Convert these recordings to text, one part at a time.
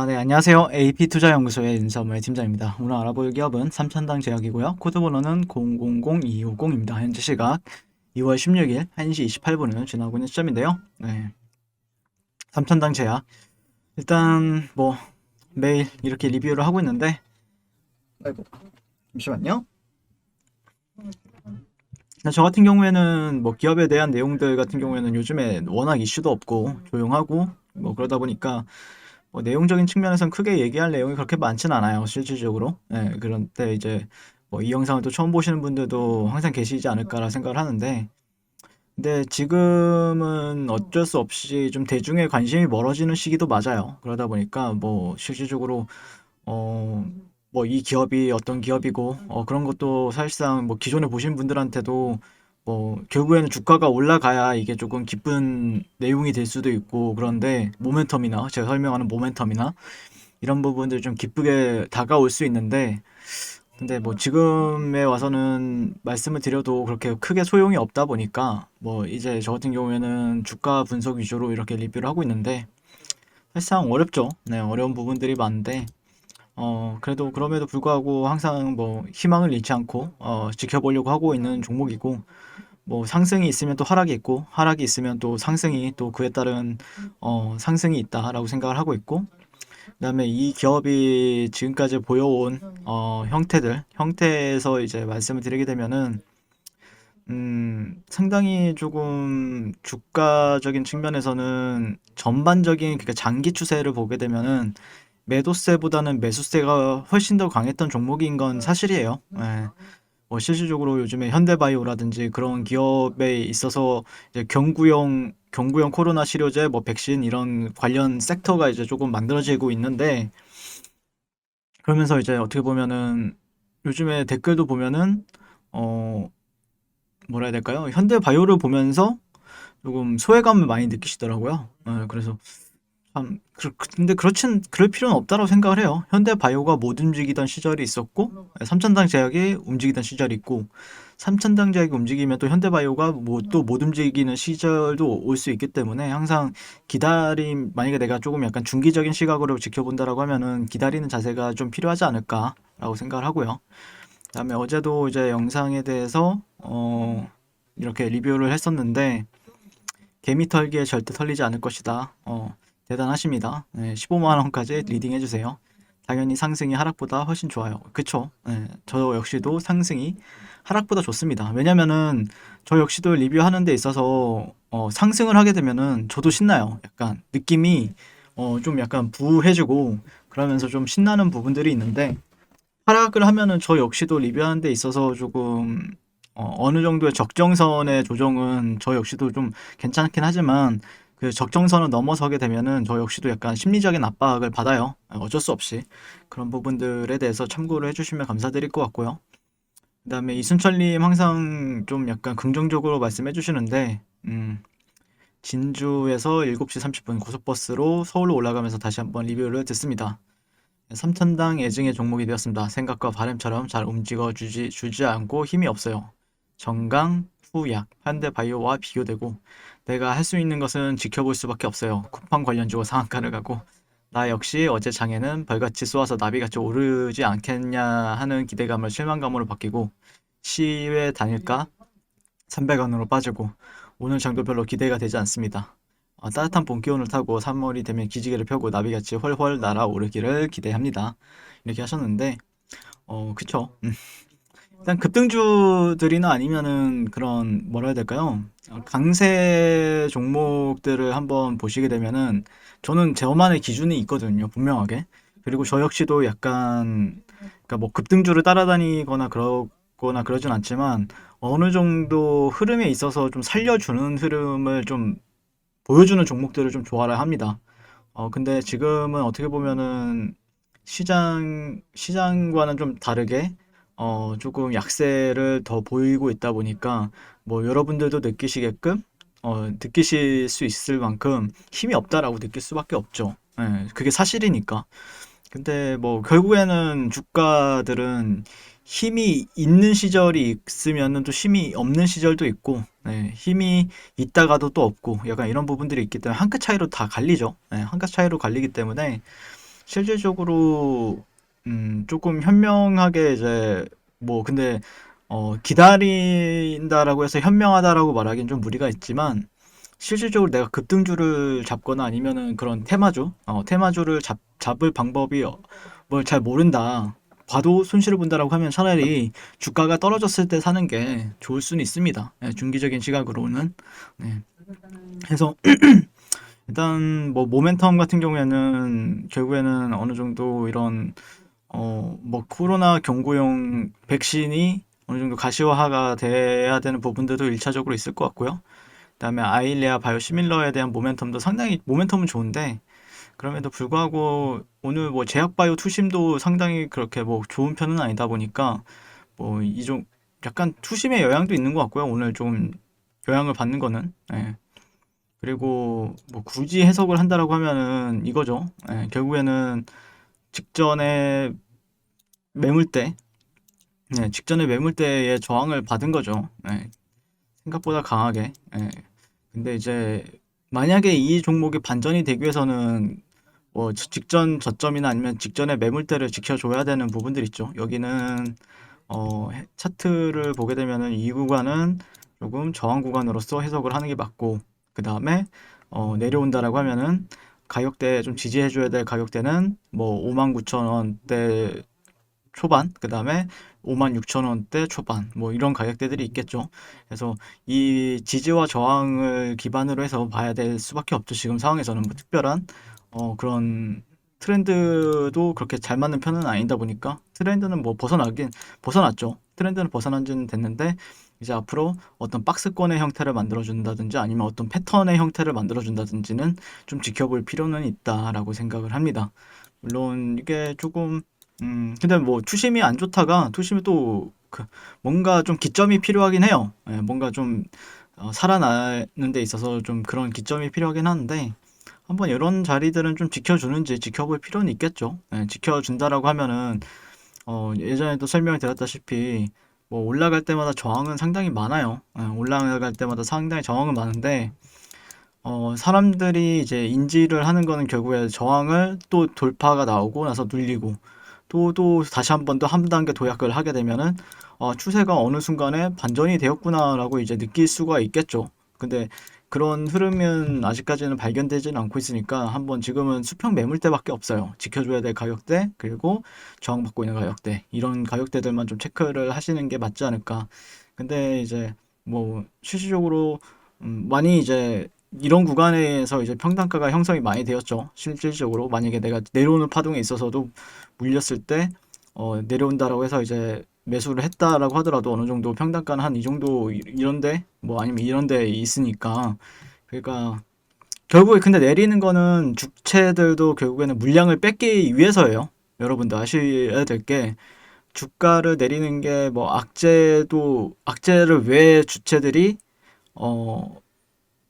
네, 안녕하세요. AP투자연구소의 윤서무의 팀장입니다. 오늘 알아볼 기업은 삼천당 제약이고요. 코드번호는 000250입니다. 현재 시각 2월 16일 1시 28분을 지나고 있는 시점인데요. 네, 삼천당 제약. 일단 뭐 매일 이렇게 리뷰를 하고 있는데, 아이고, 잠시만요. 저 같은 경우에는 뭐 기업에 대한 내용들 같은 경우에는 요즘에 워낙 이슈도 없고 조용하고 뭐 그러다 보니까 뭐 내용적인 측면에선 크게 얘기할 내용이 그렇게 많진 않아요, 실질적으로. 네, 그런데 이제 뭐 이 영상을 또 처음 보시는 분들도 항상 계시지 않을까라 생각을 하는데, 근데 지금은 어쩔 수 없이 좀 대중의 관심이 멀어지는 시기도 맞아요. 그러다 보니까 뭐 실질적으로 어, 뭐 이 기업이 어떤 기업이고 그런 것도 사실상 뭐 기존에 보신 분들한테도 뭐 결국에는 주가가 올라가야 이게 조금 기쁜 내용이 될 수도 있고, 그런데 모멘텀이나 제가 설명하는 모멘텀이나 이런 부분들이 좀 기쁘게 다가올 수 있는데, 근데 뭐 지금에 와서는 말씀을 드려도 그렇게 크게 소용이 없다 보니까 뭐 이제 저 같은 경우에는 주가 분석 위주로 이렇게 리뷰를 하고 있는데, 사실상 어렵죠. 네, 어려운 부분들이 많은데 그래도 그럼에도 불구하고 항상 뭐 희망을 잃지 않고 지켜보려고 하고 있는 종목이고, 뭐 상승이 있으면 또 하락이 있고 하락이 있으면 또 상승이 또 그에 따른 상승이 있다라고 생각을 하고 있고, 그다음에 이 기업이 지금까지 보여온 형태에서 이제 말씀을 드리게 되면은 상당히 조금 주가적인 측면에서는 전반적인, 그러니까 장기 추세를 보게 되면은 매도세보다는 매수세가 훨씬 더 강했던 종목인 건 사실이에요. 예. 뭐 실질적으로 요즘에 현대바이오라든지 그런 기업에 있어서 이제 경구용 코로나 치료제, 뭐 백신 이런 관련 섹터가 이제 조금 만들어지고 있는데, 그러면서 이제 어떻게 보면은 요즘에 댓글도 보면은 어 뭐라 해야 될까요? 현대바이오를 보면서 조금 소외감을 많이 느끼시더라고요. 그래서 근데 그럴 필요는 없다고 생각을 해요. 현대바이오가 못 움직이던 시절이 있었고, 삼천당 제약이 움직이던 시절이 있고, 삼천당 제약이 움직이면 또 현대바이오가 뭐 또 못 움직이는 시절도 올 수 있기 때문에, 항상 만약에 내가 조금 약간 중기적인 시각으로 지켜본다라고 하면은 기다리는 자세가 좀 필요하지 않을까라고 생각을 하고요. 그다음에 어제도 이제 영상에 대해서 이렇게 리뷰를 했었는데, 개미 털기에 절대 털리지 않을 것이다. 대단하십니다. 네, 15만 원까지 리딩 해주세요. 당연히 상승이 하락보다 훨씬 좋아요. 그쵸? 네, 저 역시도 상승이 하락보다 좋습니다. 왜냐면은 저 역시도 리뷰하는 데 있어서 상승을 하게 되면은 저도 신나요. 약간 느낌이 좀 약간 부해지고 그러면서 좀 신나는 부분들이 있는데, 하락을 하면은 저 역시도 리뷰하는 데 있어서 조금 어느 정도의 적정선의 조정은 저 역시도 좀 괜찮긴 하지만, 그 적정선을 넘어서게 되면은 저 역시도 약간 심리적인 압박을 받아요. 어쩔 수 없이. 그런 부분들에 대해서 참고를 해주시면 감사드릴 것 같고요. 그다음에 이순철님 항상 좀 약간 긍정적으로 말씀해 주시는데, 진주에서 7시 30분 고속버스로 서울로 올라가면서 다시 한번 리뷰를 듣습니다. 삼천당 애증의 종목이 되었습니다. 생각과 바람처럼 잘 주지 않고 힘이 없어요. 정강, 후약, 현대바이오와 비교되고, 내가 할 수 있는 것은 지켜볼 수밖에 없어요. 쿠팡 관련주고 상한가를 가고, 나 역시 어제 장에는 벌같이 쏘아서 나비같이 오르지 않겠냐 하는 기대감을 실망감으로 바뀌고, 시외 단일가 300원으로 빠지고, 오늘 장도 별로 기대가 되지 않습니다. 따뜻한 봄 기온을 타고 3월이 되면 기지개를 펴고 나비같이 훨훨 날아오르기를 기대합니다. 이렇게 하셨는데, 그쵸. 일단 급등주들이나 아니면은 그런, 뭐라 해야 될까요? 강세 종목들을 한번 보시게 되면은 저는 저만의 기준이 있거든요, 분명하게. 그리고 저 역시도 약간, 그러니까 뭐 급등주를 따라다니거나 그러거나 그러진 않지만, 어느 정도 흐름에 있어서 좀 살려주는 흐름을 좀 보여주는 종목들을 좀 좋아를 합니다. 근데 지금은 어떻게 보면은 시장과는 좀 다르게 조금 약세를 더 보이고 있다 보니까, 뭐 여러분들도 느끼실 수 있을 만큼 힘이 없다라고 느낄 수밖에 없죠. 예, 그게 사실이니까. 근데 뭐 결국에는 주가들은 힘이 있는 시절이 있으면은 또 힘이 없는 시절도 있고, 네, 힘이 있다가도 또 없고 약간 이런 부분들이 있기 때문에 한 끗 차이로 다 갈리죠. 네, 한 끗 차이로 갈리기 때문에 실질적으로 조금 현명하게 이제 뭐 근데 기다린다라고 해서 현명하다라고 말하기는 좀 무리가 있지만 실질적으로 내가 급등주를 잡거나 아니면은 그런 테마주를 잡을 방법이 뭘 잘 모른다. 봐도 손실을 본다라고 하면 차라리 주가가 떨어졌을 때 사는 게 좋을 수는 있습니다. 네, 중기적인 시각으로는. 네. 그래서 일단 뭐 모멘텀 같은 경우에는 결국에는 어느 정도 이런 뭐 코로나 경구용 백신이 어느 정도 가시화가 돼야 되는 부분들도 일차적으로 있을 것 같고요. 그다음에 아일레아 바이오시밀러에 대한 모멘텀도 상당히 모멘텀은 좋은데 그럼에도 불구하고 오늘 뭐 제약바이오 투심도 상당히 그렇게 뭐 좋은 편은 아니다 보니까 뭐 이종 약간 투심의 영향도 있는 것 같고요. 오늘 좀 영향을 받는 거는. 예. 그리고 뭐 굳이 해석을 한다라고 하면은 이거죠. 예, 결국에는 직전에 매물대, 직전에 매물대의 저항을 받은 거죠. 예, 생각보다 강하게. 예. 근데 이제 만약에 이 종목이 반전이 되기 위해서는 뭐 직전 저점이나 아니면 직전에 매물대를 지켜줘야 되는 부분들 있죠. 여기는 차트를 보게 되면은 이 구간은 조금 저항 구간으로서 해석을 하는 게 맞고 그 다음에 내려온다라고 하면은 가격대 좀 지지해줘야 될 가격대는 뭐 59,000원대 초반, 그 다음에 56,000원대 초반, 뭐 이런 가격대들이 있겠죠. 그래서 이 지지와 저항을 기반으로 해서 봐야 될 수밖에 없죠. 지금 상황에서는 뭐 특별한 그런 트렌드도 그렇게 잘 맞는 편은 아니다 보니까 트렌드는 뭐 벗어났죠. 트렌드는 벗어난 지는 됐는데 이제 앞으로 어떤 박스권의 형태를 만들어준다든지 아니면 어떤 패턴의 형태를 만들어준다든지는 좀 지켜볼 필요는 있다라고 생각을 합니다. 물론 이게 조금 근데 뭐 투심이 안 좋다가 투심이 또 뭔가 좀 기점이 필요하긴 해요. 예, 뭔가 좀 살아나는 데 있어서 좀 그런 기점이 필요하긴 한데 한번 이런 자리들은 좀 지켜주는지 지켜볼 필요는 있겠죠. 예, 지켜준다라고 하면은 예전에도 설명을 드렸다시피 뭐 올라갈 때마다 저항은 상당히 많아요. 예, 올라갈 때마다 상당히 저항은 많은데 사람들이 이제 인지를 하는 거는 결국에 저항을 또 돌파가 나오고 나서 눌리고 또 다시 한 번 더 한 단계 도약을 하게 되면은 추세가 어느 순간에 반전이 되었구나라고 이제 느낄 수가 있겠죠. 근데 그런 흐름은 아직까지는 발견되지는 않고 있으니까 한번 지금은 수평 매물대밖에 없어요. 지켜줘야 될 가격대 그리고 저항받고 있는 가격대 이런 가격대들만 좀 체크를 하시는 게 맞지 않을까. 근데 이제 뭐 실질적으로 많이 이제 이런 구간에서 이제 평단가가 형성이 많이 되었죠. 실질적으로 만약에 내가 내려오는 파동에 있어서도 물렸을 때 내려온다라고 해서 이제 매수를 했다라고 하더라도 어느 정도 평단가는 한 이 정도 이런데 뭐 아니면 이런데 있으니까 그러니까 결국에 근데 내리는 거는 주체들도 결국에는 물량을 뺏기 위해서예요. 여러분도 아셔야 될 게 주가를 내리는 게 뭐 악재를 왜 주체들이 어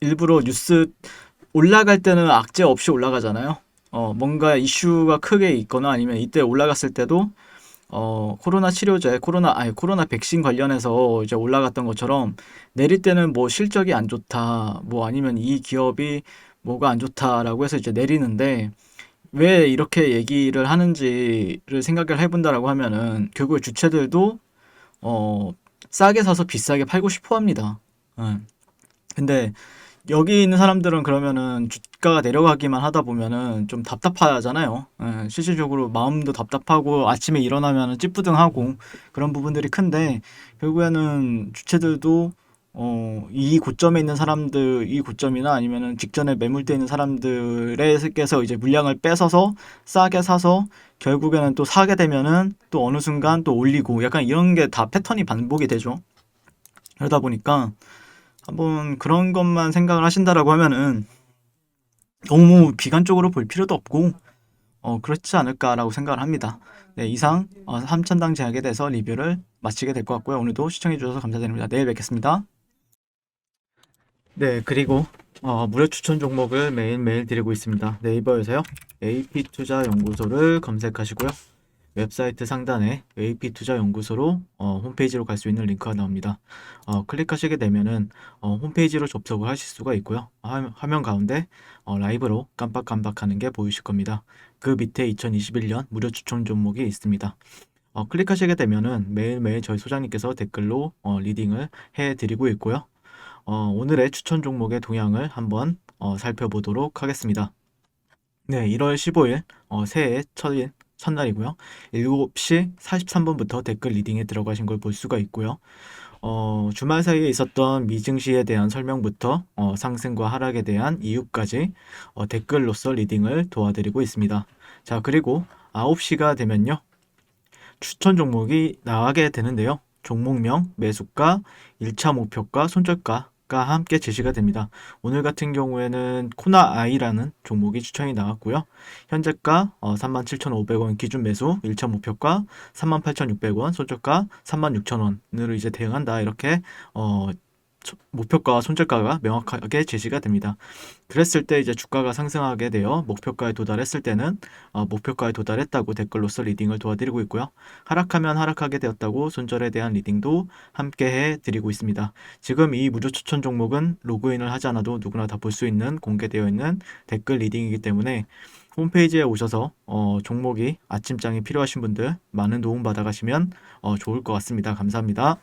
일부러 뉴스 올라갈 때는 악재 없이 올라가잖아요. 뭔가 이슈가 크게 있거나 아니면 이때 올라갔을 때도 코로나 치료제, 코로나 백신 관련해서 이제 올라갔던 것처럼 내릴 때는 뭐 실적이 안 좋다, 뭐 아니면 이 기업이 뭐가 안 좋다라고 해서 이제 내리는데 왜 이렇게 얘기를 하는지를 생각을 해본다라고 하면은 결국에 주체들도 어, 싸게 사서 비싸게 팔고 싶어 합니다. 예. 근데 여기 있는 사람들은 그러면은 주가가 내려가기만 하다 보면은 좀 답답하잖아요. 예, 실질적으로 마음도 답답하고 아침에 일어나면은 찌뿌둥하고 그런 부분들이 큰데 결국에는 주체들도 이 고점에 있는 사람들, 이 고점이나 아니면은 직전에 매물대 있는 사람들에게서 이제 물량을 뺏어서 싸게 사서 결국에는 또 사게 되면은 또 어느 순간 또 올리고 약간 이런 게 다 패턴이 반복이 되죠. 그러다 보니까 한번 그런 것만 생각을 하신다라고 하면은 너무 비관적으로 볼 필요도 없고 그렇지 않을까라고 생각을 합니다. 네, 이상 삼천당 제약에 대해서 리뷰를 마치게 될 것 같고요. 오늘도 시청해 주셔서 감사드립니다. 내일 뵙겠습니다. 네, 그리고 무료 추천 종목을 매일매일 드리고 있습니다. 네이버에서요. AP투자연구소를 검색하시고요. 웹사이트 상단에 AP투자연구소로 홈페이지로 갈 수 있는 링크가 나옵니다. 클릭하시게 되면은 홈페이지로 접속을 하실 수가 있고요. 화면 가운데 라이브로 깜빡깜빡하는 게 보이실 겁니다. 그 밑에 2021년 무료 추천 종목이 있습니다. 클릭하시게 되면은 매일매일 저희 소장님께서 댓글로 리딩을 해드리고 있고요. 오늘의 추천 종목의 동향을 한번 살펴보도록 하겠습니다. 네, 1월 15일 새해 첫일 첫날이고요. 7시 43분부터 댓글 리딩에 들어가신 걸 볼 수가 있고요. 주말 사이에 있었던 미증시에 대한 설명부터 상승과 하락에 대한 이유까지 댓글로서 리딩을 도와드리고 있습니다. 자, 그리고 9시가 되면요. 추천 종목이 나가게 되는데요. 종목명, 매수가, 1차 목표가, 손절가가 함께 제시가 됩니다. 오늘 같은 경우에는 코나아이라는 종목이 추천이 나왔고요. 현재가 37,500원 기준 매수, 1차 목표가 38,600원, 손절가 36,000원으로 이제 대응한다. 이렇게 목표가와 손절가가 명확하게 제시가 됩니다. 그랬을 때 이제 주가가 상승하게 되어 목표가에 도달했을 때는 목표가에 도달했다고 댓글로서 리딩을 도와드리고 있고요. 하락하면 하락하게 되었다고 손절에 대한 리딩도 함께 해드리고 있습니다. 지금 이 무료 추천 종목은 로그인을 하지 않아도 누구나 다 볼 수 있는 공개되어 있는 댓글 리딩이기 때문에 홈페이지에 오셔서 종목이 아침장이 필요하신 분들 많은 도움 받아가시면 좋을 것 같습니다. 감사합니다.